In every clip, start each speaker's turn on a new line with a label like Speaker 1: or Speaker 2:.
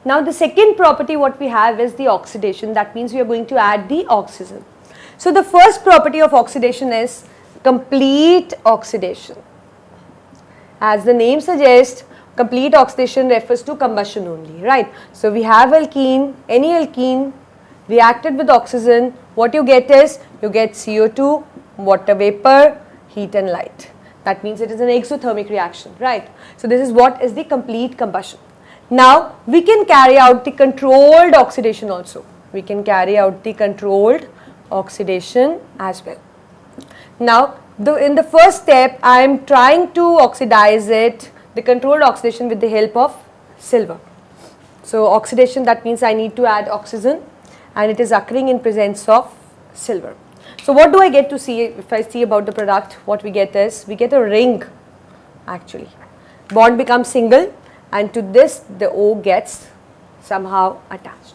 Speaker 1: Now the second property what we have is the oxidation. That means we are going to add the oxygen. So the first property of oxidation is complete oxidation. As the name suggests, complete oxidation refers to combustion only, right? So we have alkene, any alkene reacted with oxygen, what you get is, you get CO2, water vapor, heat and light. That means it is an exothermic reaction, right? So this is what is the complete combustion. Now we can carry out the controlled oxidation also. We can carry out the controlled oxidation as well. Now in the first step I am trying to oxidize it, the controlled oxidation, with the help of silver. So oxidation, that means I need to add oxygen and it is occurring in presence of silver. So what do I get to see if I see about the product? What we get is, we get a ring actually. Bond becomes single and to this the O gets somehow attached.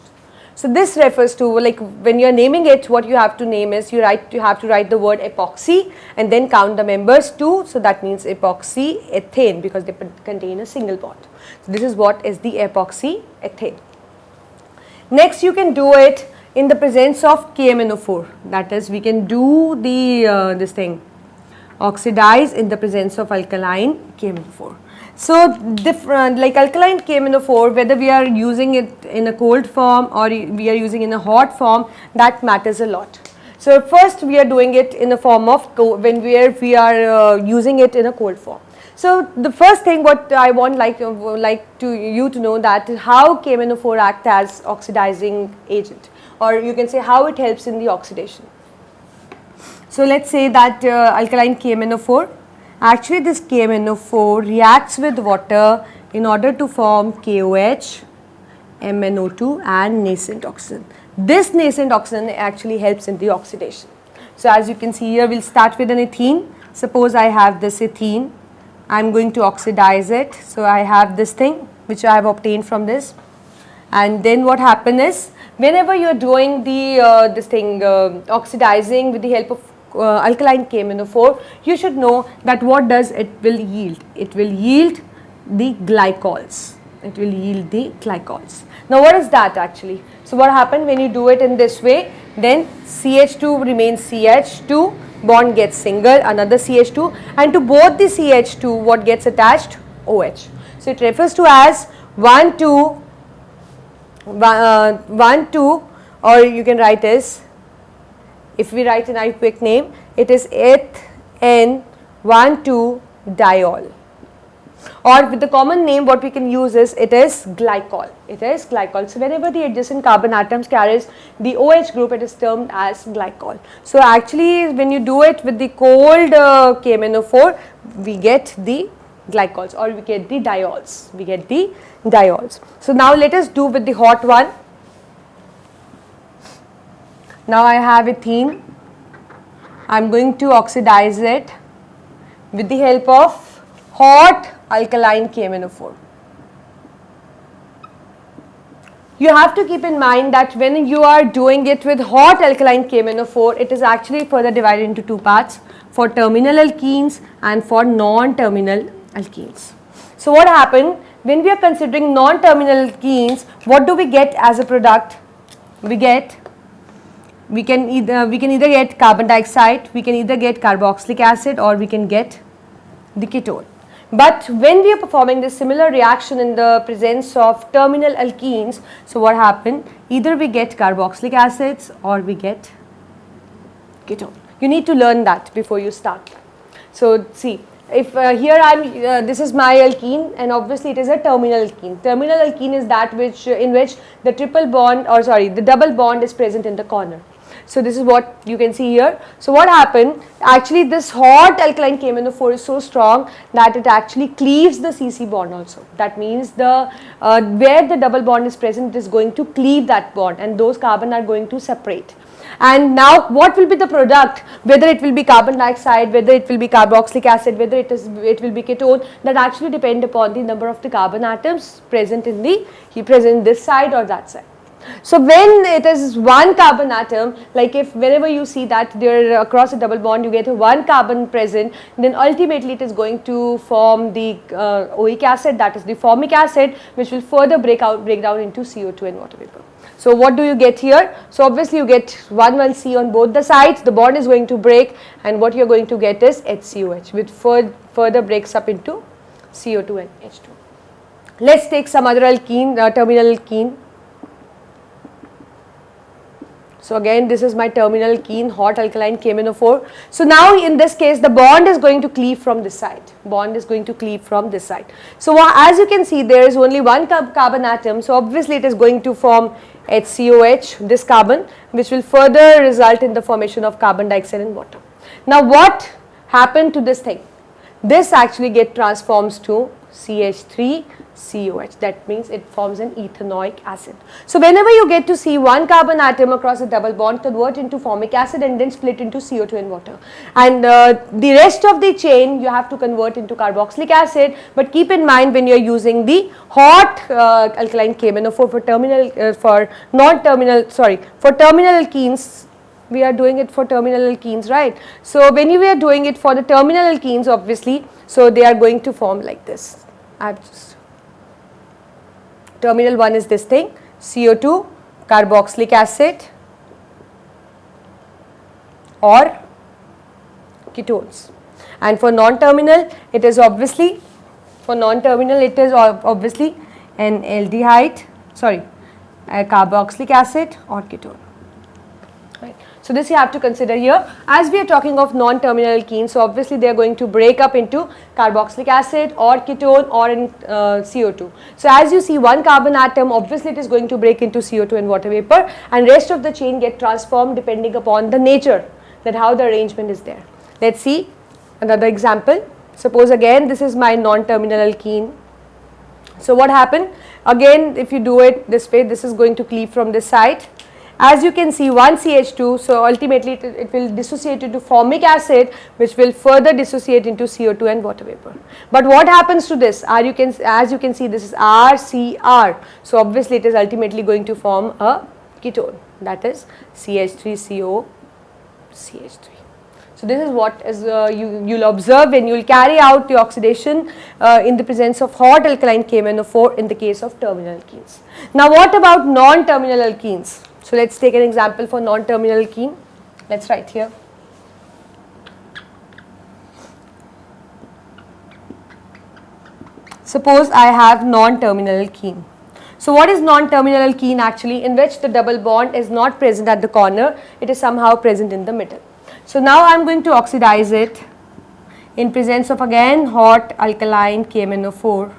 Speaker 1: So this refers to, like when you are naming it, what you have to name is, you have to write the word epoxy and then count the members 2. So that means epoxy ethane, because they contain a single bond. So this is what is the epoxy ethane. Next you can do it in the presence of KMnO4. That is, we can do the this thing, oxidize in the presence of alkaline KMnO4. So different, like alkaline KMnO4, whether we are using it in a cold form or we are using in a hot form, that matters a lot. So first we are doing it in the form of when we are using it in a cold form. So the first thing what I want you to know, that how KMnO4 acts as oxidizing agent, or you can say how it helps in the oxidation. So let's say that alkaline KMnO4, actually this KMnO4 reacts with water in order to form KOH, MnO2 and nascent oxygen. This nascent oxygen actually helps in the oxidation. So as you can see here, we'll start with an ethene. Suppose I have this ethene, I'm going to oxidize it. So I have this thing which I have obtained from this, and then what happens is, whenever you are doing the oxidizing with the help of alkaline KMnO4, you should know that what does it will yield. It will yield the glycols. It will yield the glycols. Now what is that actually? So what happens when you do it in this way, then CH2 remains CH2, bond gets single, another CH2, and to both the CH2 what gets attached? OH. So it refers to as 1, 2, 1, 2, or you can write as, if we write in a quick name, it is ethane 1,2 diol, or with the common name what we can use is, it is glycol. It is glycol. So whenever the adjacent carbon atoms carries the OH group, it is termed as glycol. So actually when you do it with the cold KMnO4, we get the glycols, or we get the diols. We get the diols. So now let us do with the hot one. Now I have ethene. I am going to oxidize it with the help of hot alkaline KMnO4. You have to keep in mind that when you are doing it with hot alkaline KMnO4, it is actually further divided into two parts, for terminal alkenes and for non-terminal alkenes. So what happened when we are considering non-terminal alkenes? What do we get as a product? We can either get carbon dioxide, we can either get carboxylic acid, or we can get the ketone. But when we are performing this similar reaction in the presence of terminal alkenes, so what happened? Either we get carboxylic acids or we get ketone. You need to learn that before you start. So see, if here this is my alkene, and obviously it is a terminal alkene. Terminal alkene is that in which the the double bond is present in the corner. So this is what you can see here. So what happened? Actually this hot alkaline KMnO4 is so strong that it actually cleaves the CC bond also. That means where the double bond is present, it is going to cleave that bond, and those carbon are going to separate. And now what will be the product? Whether it will be carbon dioxide, whether it will be carboxylic acid, whether it will be ketone, that actually depend upon the number of the carbon atoms present in this side or that side. So when it is one carbon atom, like if whenever you see that there across a double bond you get one carbon present, then ultimately it is going to form the oic acid, that is the formic acid, which will further break down into CO2 and water vapor. So what do you get here? So obviously you get 1,1C on both the sides, the bond is going to break, and what you are going to get is HCOH, which further breaks up into CO2 and H2. Let's take some other alkene, terminal alkene. So again, this is my terminal alkene, hot alkaline KMnO4. So now in this case, the bond is going to cleave from this side. Bond is going to cleave from this side. So as you can see, there is only one carbon atom. So obviously it is going to form HCOH, this carbon, which will further result in the formation of carbon dioxide and water. Now what happened to this thing? This actually get transforms to CH3COH, that means it forms an ethanoic acid. So whenever you get to see one carbon atom across a double bond convert into formic acid and then split into CO2 and water, and the rest of the chain you have to convert into carboxylic acid. But keep in mind, when you are using the hot alkaline KMnO4 for terminal for terminal alkenes, we are doing it for terminal alkenes, right? So when you are doing it for the terminal alkenes, obviously, so they are going to form like this. Terminal 1 is this thing, CO2, carboxylic acid or ketones. And for non-terminal, it is obviously an aldehyde, a carboxylic acid or ketone. Right. So this you have to consider here. As we are talking of non-terminal alkenes, so obviously they are going to break up into carboxylic acid or ketone or in CO2. So as you see one carbon atom, obviously it is going to break into CO2 and water vapor, and rest of the chain get transformed depending upon the nature, that how the arrangement is there. Let's see another example. Suppose again this is my non-terminal alkene. So what happened? Again, if you do it this way, this is going to cleave from this side. As you can see, one CH2, so ultimately it will dissociate into formic acid, which will further dissociate into CO2 and water vapor. But what happens to this? As you can see, this is RCR. So obviously it is ultimately going to form a ketone, that is CH3COCH3. So this is what is you'll observe when you'll carry out the oxidation in the presence of hot alkaline KMnO4 in the case of terminal alkenes. Now what about non-terminal alkenes? So let's take an example for non-terminal alkene. Let's write here. Suppose I have non-terminal alkene. So what is non-terminal alkene actually? In which the double bond is not present at the corner, it is somehow present in the middle. So now I am going to oxidize it in presence of again hot alkaline KMnO4.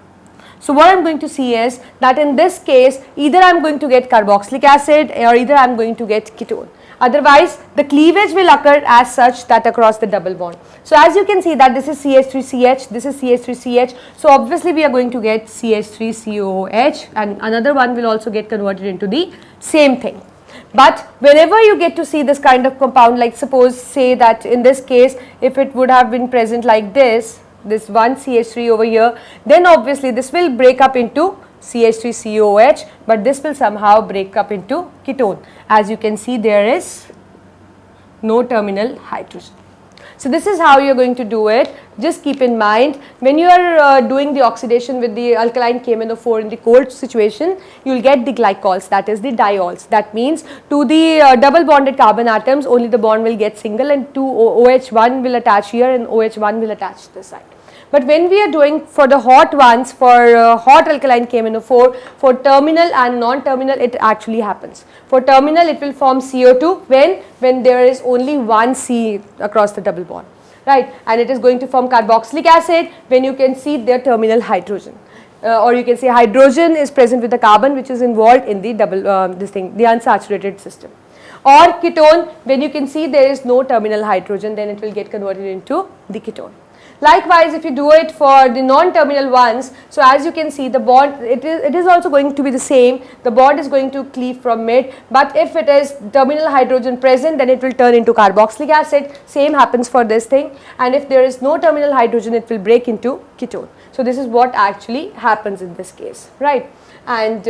Speaker 1: So what I am going to see is that in this case, either I am going to get carboxylic acid or either I am going to get ketone. Otherwise, the cleavage will occur as such that across the double bond. So as you can see that this is CH3CH, this is CH3CH. So obviously we are going to get CH3COOH, and another one will also get converted into the same thing. But whenever you get to see this kind of compound, like suppose say that in this case, if it would have been present like this one CH3 over here, then obviously this will break up into CH3COOH, but this will somehow break up into ketone. As you can see, there is no terminal hydrogen. So this is how you are going to do it. Just keep in mind, when you are doing the oxidation with the alkaline KMnO4 in the cold situation, you will get the glycols, that is the diols. That means to the double bonded carbon atoms, only the bond will get single, and to OH1 will attach here and OH1 will attach to this side. But when we are doing for the hot ones, for hot alkaline KMnO4, for terminal and non-terminal, it actually happens. For terminal, it will form CO2 when there is only one C across the double bond, right? And it is going to form carboxylic acid when you can see their terminal hydrogen. Or you can say hydrogen is present with the carbon which is involved in the double, the unsaturated system. Or ketone, when you can see there is no terminal hydrogen, then it will get converted into the ketone. Likewise, if you do it for the non-terminal ones, so as you can see the bond, it is also going to be the same, the bond is going to cleave from mid, but if it is terminal hydrogen present, then it will turn into carboxylic acid, same happens for this thing, and if there is no terminal hydrogen, it will break into ketone. So this is what actually happens in this case, right? And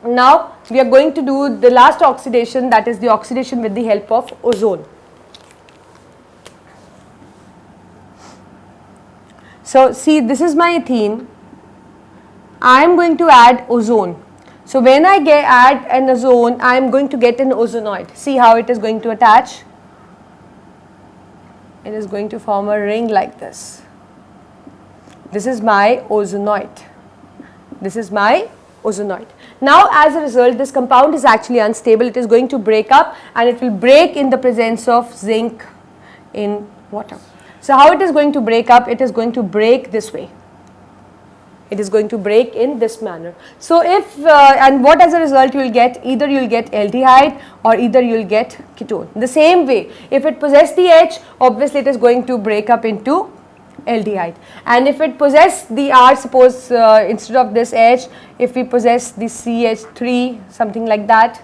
Speaker 1: Now we are going to do the last oxidation, that is the oxidation with the help of ozone. So see, this is my ethene. I am going to add ozone. So when I add an ozone, I am going to get an ozonoid. See how it is going to attach. It is going to form a ring like this. This is my ozonoid. This is my ozonoid. Now as a result, this compound is actually unstable. It is going to break up, and it will break in the presence of zinc in water. So how it is going to break up? It is going to break this way. It is going to break in this manner. So if and what as a result you will get, either you will get aldehyde or either you will get ketone. The same way, if it possesses the H, obviously it is going to break up into aldehyde, and if it possesses the R, suppose instead of this H, if we possess the CH3, something like that,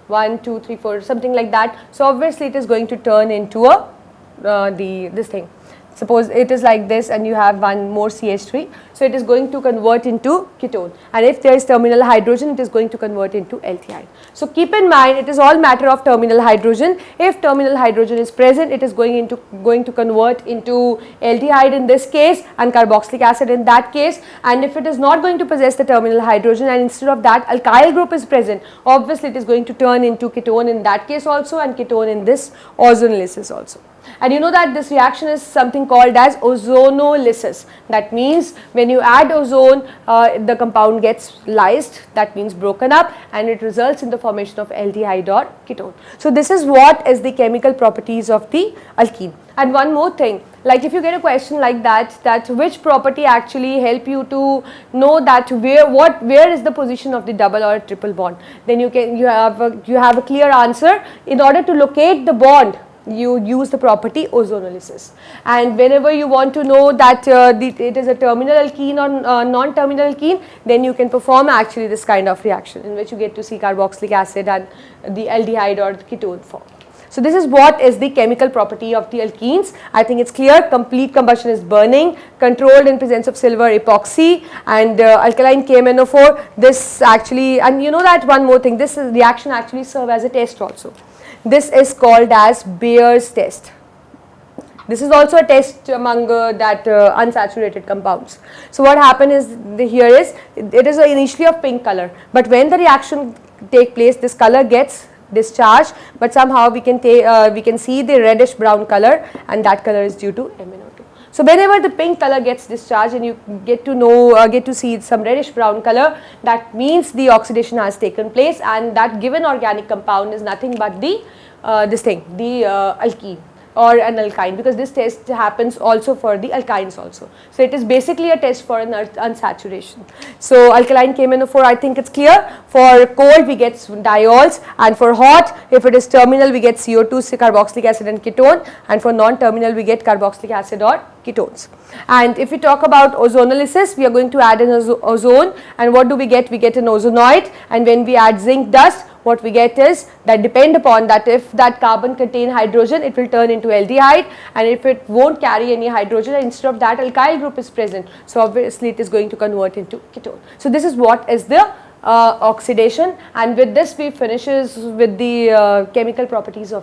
Speaker 1: 1, 2, 3, 4, something like that, so obviously it is going to turn into a this thing. Suppose it is like this and you have one more CH3, so it is going to convert into ketone, and if there is terminal hydrogen, it is going to convert into aldehyde. So keep in mind, it is all matter of terminal hydrogen. If terminal hydrogen is present, it is going to convert into aldehyde in this case and carboxylic acid in that case, and if it is not going to possess the terminal hydrogen and instead of that alkyl group is present, obviously it is going to turn into ketone in that case also and ketone in this ozonolysis also. And you know that this reaction is something called as ozonolysis. That means when you add ozone, the compound gets lysed, that means broken up, and it results in the formation of aldehyde or ketone. So this is what is the chemical properties of the alkene. And one more thing, like if you get a question like that which property actually help you to know that where is the position of the double or triple bond, then you have a clear answer. In order to locate the bond, you use the property ozonolysis, and whenever you want to know that it is a terminal alkene or non-terminal alkene, then you can perform actually this kind of reaction in which you get to see carboxylic acid and the aldehyde or the ketone form. So this is what is the chemical property of the alkenes. I think it's clear. Complete combustion is burning, controlled in presence of silver epoxy and alkaline KMnO4. This actually, and you know that one more thing, this reaction actually serve as a test also. This is called as Bayer's test. This is also a test among unsaturated compounds. So what happened is, it is initially of pink color, but when the reaction take place, this color gets discharged, but somehow we can see the reddish brown color, and that color is due to MnO2. So whenever the pink color gets discharged and you get to see some reddish brown color, that means the oxidation has taken place, and that given organic compound is nothing but the alkene or an alkyne, because this test happens also for the alkynes also. So it is basically a test for an unsaturation. So alkaline KMnO4, I think it's clear. For cold we get diols, and for hot, if it is terminal, we get CO2, carboxylic acid and ketone, and for non-terminal we get carboxylic acid or ketones. And if we talk about ozonolysis, we are going to add an ozone, and what do we get? We get an ozonoid, and when we add zinc dust, what we get is that depend upon that if that carbon contain hydrogen, it will turn into aldehyde, and if it won't carry any hydrogen, instead of that alkyl group is present, so obviously it is going to convert into ketone. So this is what is the oxidation, and with this we finishes with the chemical properties of